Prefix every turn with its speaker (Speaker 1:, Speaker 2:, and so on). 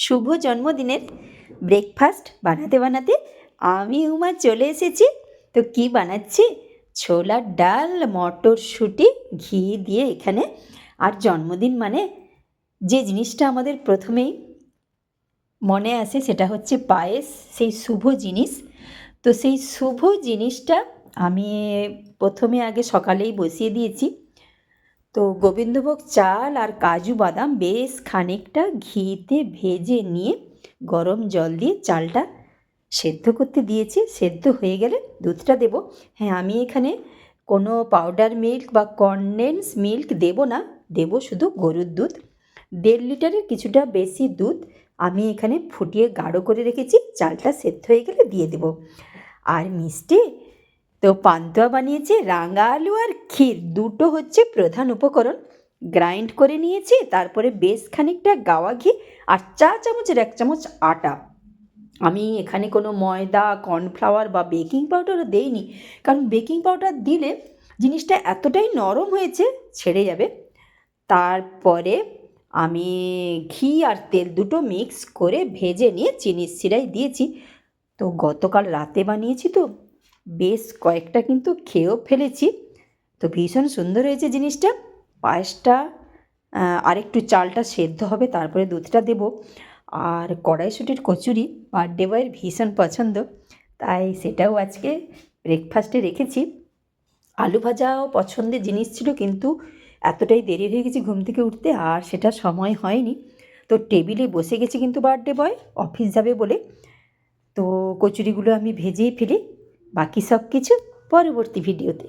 Speaker 1: শুভ জন্মদিনের ব্রেকফাস্ট বানাতে বানাতে আমি উমা চলে এসেছি। তো কি বানাচ্ছি, ছোলার ডাল, মটরশুঁটি, ঘি দিয়ে এখানে। আর জন্মদিন মানে যে জিনিসটা আমাদের প্রথমেই মনে আসে সেটা হচ্ছে পায়েস, সেই শুভ জিনিস। তো সেই শুভ জিনিসটা আমি প্রথমে আগে সকালেই বসিয়ে দিয়েছি। তো গোবিন্দভোগ চাল আর কাজু বাদাম বেশ খানিকটা ঘিতে ভেজে নিয়ে গরম জল দিয়ে চালটা সেদ্ধ করতে দিয়েছি। সেদ্ধ হয়ে গেলে দুধটা দেব। হ্যাঁ, আমি এখানে কোনো পাউডার মিল্ক বা কনডেন্স মিল্ক দেব না, দেব শুধু গরুর দুধ। 1.5 লিটারের কিছুটা বেশি দুধ আমি এখানে ফুটিয়ে গাঢ় করে রেখেছি। চালটা সেদ্ধ হয়ে গেলে দিয়ে দেব। আর মিষ্টি তো পান্তুয়া বানিয়েছি, রাঙা আলু আর ক্ষীর, দুটো হচ্ছে প্রধান উপকরণ। গ্রাইন্ড করে নিয়েছি, তারপরে বেশ খানিকটা গাওয়া ঘি আর 1 চামচ আটা। আমি এখানে কোনো ময়দা, কর্নফ্লাওয়ার বা বেকিং পাউডারও দেইনি, কারণ বেকিং পাউডার দিলে জিনিসটা এতটাই নরম হয়েছে ছেড়ে যাবে। তারপরে আমি ঘি আর তেল দুটো মিক্স করে ভেজে নিয়ে চিনির শিরায় দিয়েছি। তো গতকাল রাতে বানিয়েছি, তো বেশ কয়েকটা কিন্তু খেয়েও ফেলেছি। তো ভীষণ সুন্দর হয়েছে জিনিসটা। পায়েসটা আরেকটু চালটা সেদ্ধ হবে, তারপরে দুধটা দেব। আর কড়াইশুঁটির কচুরি বার্থডে বয়ের ভীষণ পছন্দ, তাই সেটাও আজকে ব্রেকফাস্টে রেখেছি। আলু ভাজাও পছন্দের জিনিস ছিল, কিন্তু এতটাই দেরি হয়ে গেছে ঘুম থেকে উঠতে, আর সেটা সময় হয়নি। তো টেবিলে বসে গেছি কিন্তু বার্থডে বয় অফিস যাবে বলে। তো কচুরিগুলো আমি ভেজেই ফেলি। বাকি সব কিছু পরবর্তী ভিডিওতে।